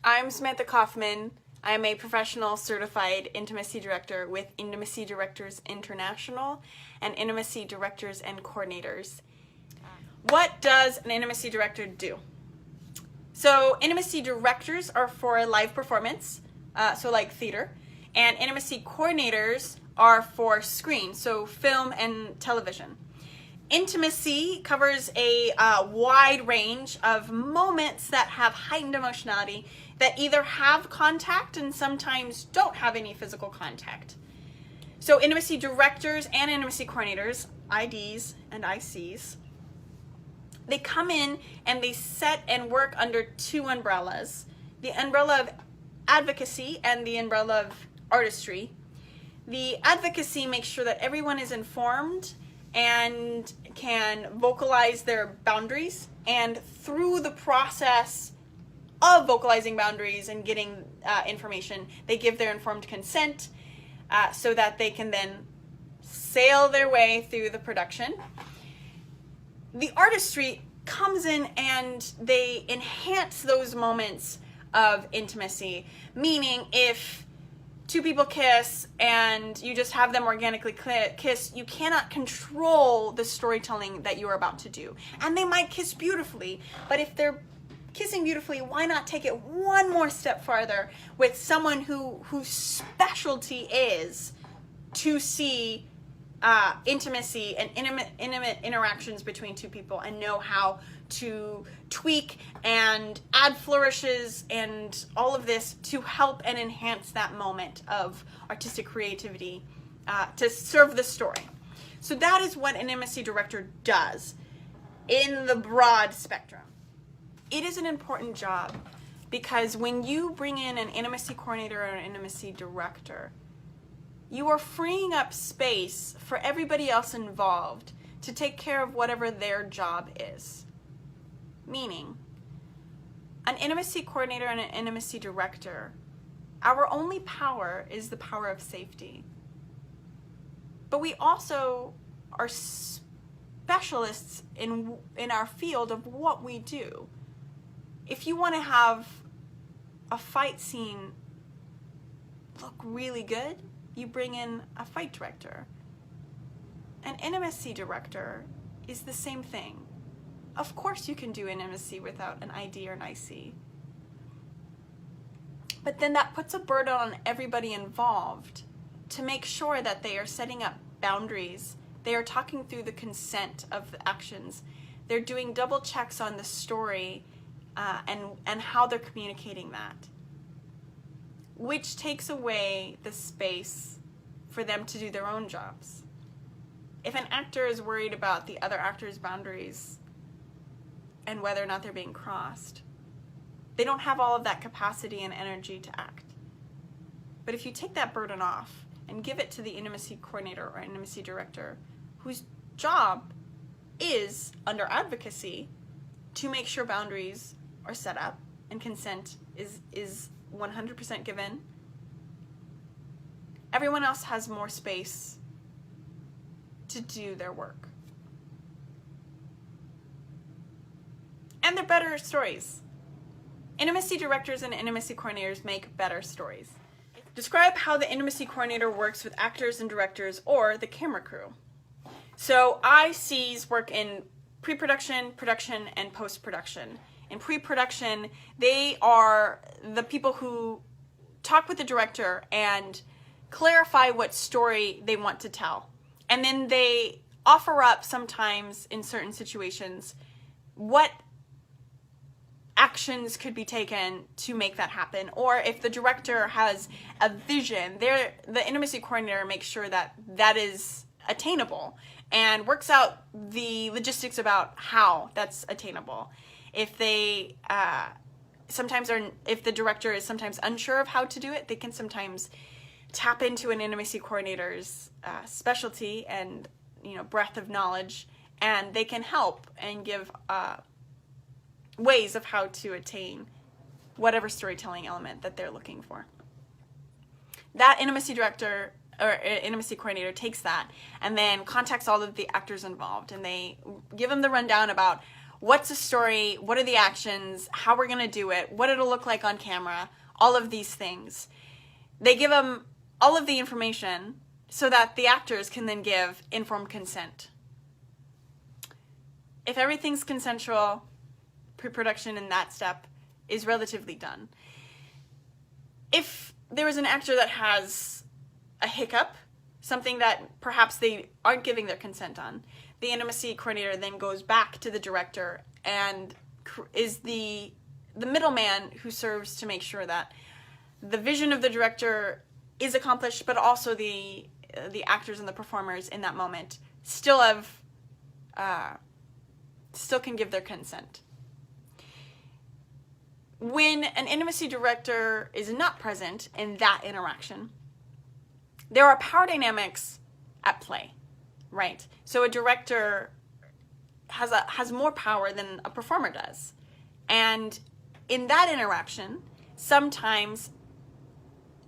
I'm Samantha Kaufman. I'm a professional certified intimacy director with Intimacy Directors International and Intimacy Directors and Coordinators. What does an intimacy director do? So intimacy directors are for live performance, so like theater, and intimacy coordinators are for screen, so film and television. Intimacy covers a wide range of moments that have heightened emotionality that either have contact and sometimes don't have any physical contact. So intimacy directors and intimacy coordinators, IDs and ICs, they come in and they set and work under two umbrellas, the umbrella of advocacy and the umbrella of artistry. The advocacy makes sure that everyone is informed and can vocalize their boundaries, and through the process of vocalizing boundaries and getting information, they give their informed consent so that they can then sail their way through the production. The artistry comes in and they enhance those moments of intimacy, meaning if two people kiss and you just have them organically kiss, you cannot control the storytelling that you are about to do. And they might kiss beautifully, but if they're kissing beautifully, why not take it one more step farther with someone whose specialty is to see intimacy and intimate interactions between two people and know how to tweak and add flourishes and all of this to help and enhance that moment of artistic creativity to serve the story. So that is what an intimacy director does in the broad spectrum. It is an important job because when you bring in an intimacy coordinator or an intimacy director, you are freeing up space for everybody else involved to take care of whatever their job is. Meaning, an intimacy coordinator and an intimacy director, our only power is the power of safety. But we also are specialists in our field of what we do. If you want to have a fight scene look really good, you bring in a fight director. An intimacy director is the same thing. Of course you can do intimacy without an ID or an IC. But then that puts a burden on everybody involved to make sure that they are setting up boundaries. They are talking through the consent of the actions. They're doing double checks on the story and how they're communicating that, which takes away the space for them to do their own jobs. If an actor is worried about the other actor's boundaries and whether or not they're being crossed, they don't have all of that capacity and energy to act. But if you take that burden off and give it to the intimacy coordinator or intimacy director, whose job is, under advocacy, to make sure boundaries are set up and consent is 100% given, everyone else has more space to do their work. And they're better stories. Intimacy directors and intimacy coordinators make better stories. Describe how the intimacy coordinator works with actors and directors or the camera crew. So ICs work in pre-production, production, and post-production. In pre-production, they are the people who talk with the director and clarify what story they want to tell. And then they offer up sometimes in certain situations what actions could be taken to make that happen. Or if the director has a vision, the intimacy coordinator makes sure that that is attainable and works out the logistics about how that's attainable. If they if the director is sometimes unsure of how to do it, they can sometimes tap into an intimacy coordinator's specialty and breadth of knowledge, and they can help and give ways of how to attain whatever storytelling element that they're looking for. That intimacy director or intimacy coordinator takes that and then contacts all of the actors involved, and they give them the rundown about what's the story, what are the actions, how we're going to do it, what it'll look like on camera, all of these things. They give them all of the information so that the actors can then give informed consent. If everything's consensual, pre-production in that step is relatively done. If there is an actor that has a hiccup, something that perhaps they aren't giving their consent on, the intimacy coordinator then goes back to the director and is the middleman who serves to make sure that the vision of the director is accomplished, but also the actors and the performers in that moment still can give their consent. When an intimacy director is not present in that interaction, there are power dynamics at play, right? So a director has more power than a performer does. And in that interaction, sometimes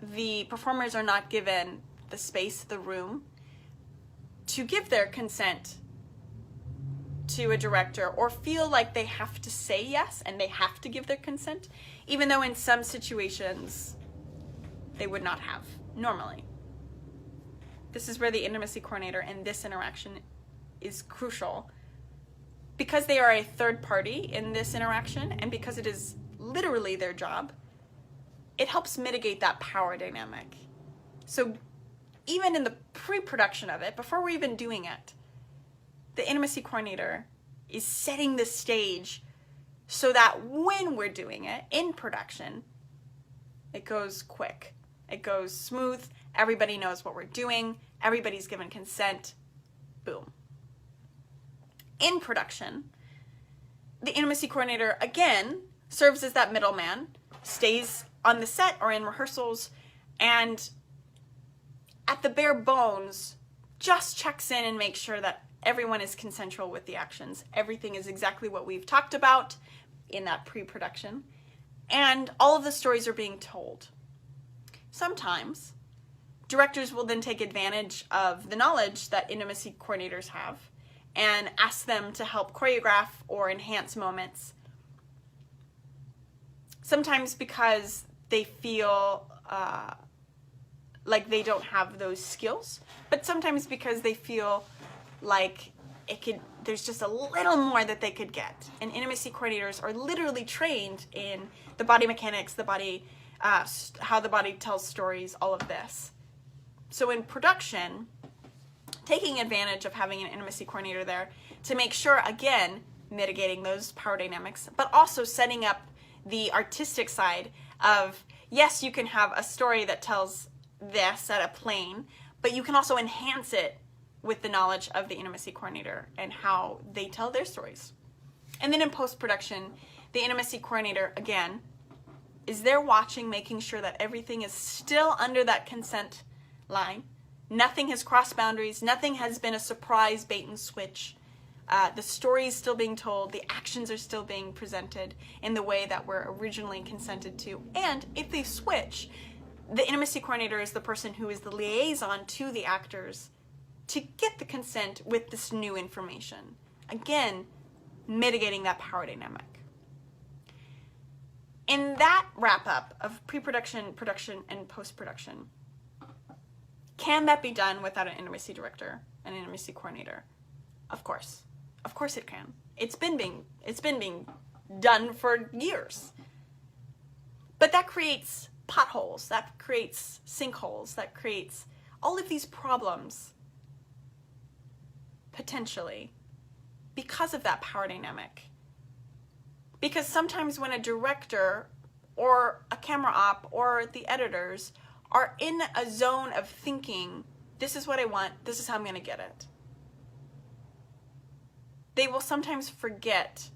the performers are not given the space, the room, to give their consent to a director or feel like they have to say yes and they have to give their consent, even though in some situations they would not have normally. This is where the intimacy coordinator in this interaction is crucial. Because they are a third party in this interaction and because it is literally their job, it helps mitigate that power dynamic. So even in the pre-production of it, before we're even doing it, the intimacy coordinator is setting the stage so that when we're doing it in production, it goes quick, it goes smooth, everybody knows what we're doing, everybody's given consent, boom. In production, the intimacy coordinator, again, serves as that middleman, stays on the set or in rehearsals, and at the bare bones, just checks in and makes sure that everyone is consensual with the actions. Everything is exactly what we've talked about in that pre-production, and all of the stories are being told. Sometimes, directors will then take advantage of the knowledge that intimacy coordinators have and ask them to help choreograph or enhance moments. Sometimes because they feel like they don't have those skills, but sometimes because they feel like there's just a little more that they could get. And intimacy coordinators are literally trained in the body mechanics, the body, how the body tells stories, all of this. So in production, taking advantage of having an intimacy coordinator there to make sure, again, mitigating those power dynamics, but also setting up the artistic side of, yes, you can have a story that tells this at a plane, but you can also enhance it with the knowledge of the intimacy coordinator and how they tell their stories. And then in post-production, the intimacy coordinator, again, is there watching, making sure that everything is still under that consent line. Nothing has crossed boundaries. Nothing has been a surprise bait and switch. The story is still being told. The actions are still being presented in the way that were originally consented to. And if they switch, the intimacy coordinator is the person who is the liaison to the actors to get the consent with this new information. Again, mitigating that power dynamic. In that wrap-up of pre-production, production, and post-production, can that be done without an intimacy director, an intimacy coordinator? Of course. Of course it can. It's been being done for years. But that creates potholes, that creates sinkholes, that creates all of these problems, potentially, because of that power dynamic. Because sometimes when a director or a camera op or the editors are in a zone of thinking, this is what I want, this is how I'm going to get it, they will sometimes forget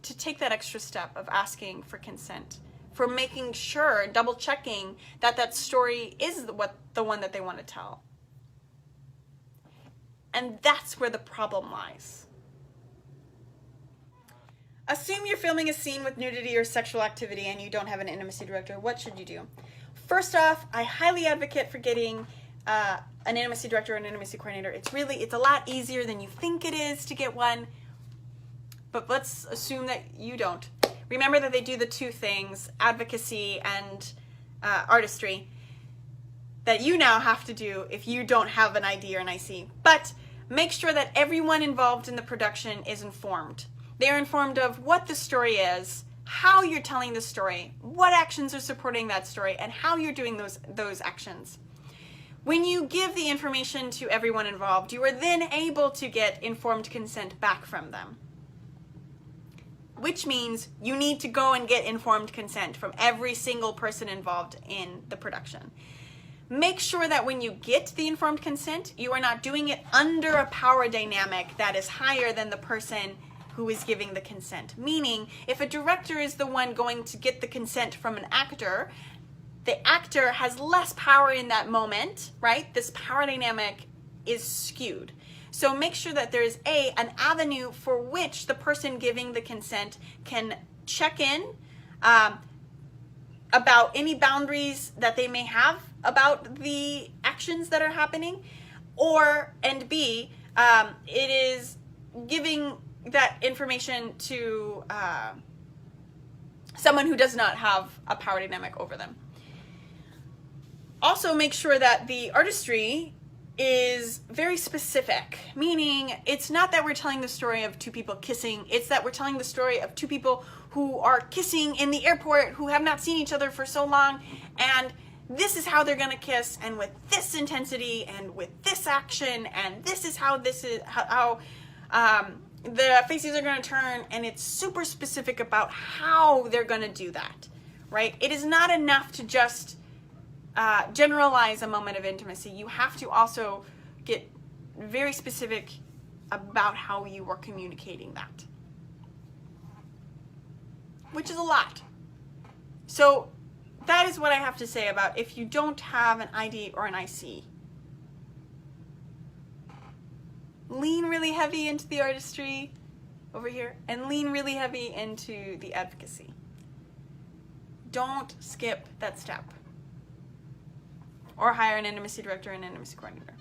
to take that extra step of asking for consent, for making sure, double checking that that story is the one that they want to tell. And that's where the problem lies. Assume you're filming a scene with nudity or sexual activity and you don't have an intimacy director. What should you do? First off, I highly advocate for getting an intimacy director or an intimacy coordinator. It's a lot easier than you think it is to get one. but let's assume that you don't. Remember that they do the two things, advocacy and artistry, that you now have to do if you don't have an ID or an IC. But make sure that everyone involved in the production is informed. They're informed of what the story is, how you're telling the story, what actions are supporting that story, and how you're doing those actions. When you give the information to everyone involved, you are then able to get informed consent back from them. Which means you need to go and get informed consent from every single person involved in the production. Make sure that when you get the informed consent, you are not doing it under a power dynamic that is higher than the person who is giving the consent. Meaning, if a director is the one going to get the consent from an actor, the actor has less power in that moment, right? This power dynamic is skewed. So make sure that there is an avenue for which the person giving the consent can check in about any boundaries that they may have about the actions that are happening, and B, it is giving that information to someone who does not have a power dynamic over them. Also make sure that the artistry is very specific, meaning it's not that we're telling the story of two people kissing, it's that we're telling the story of two people who are kissing in the airport who have not seen each other for so long, and this is how they're gonna kiss, and with this intensity, and with this action, and this is how the faces are gonna turn, and it's super specific about how they're gonna do that, right? It is not enough to just generalize a moment of intimacy. You have to also get very specific about how you are communicating that, which is a lot. So that is what I have to say about if you don't have an ID or an IC. Lean really heavy into the artistry over here, and lean really heavy into the advocacy. Don't skip that step. Or hire an intimacy director and intimacy coordinator.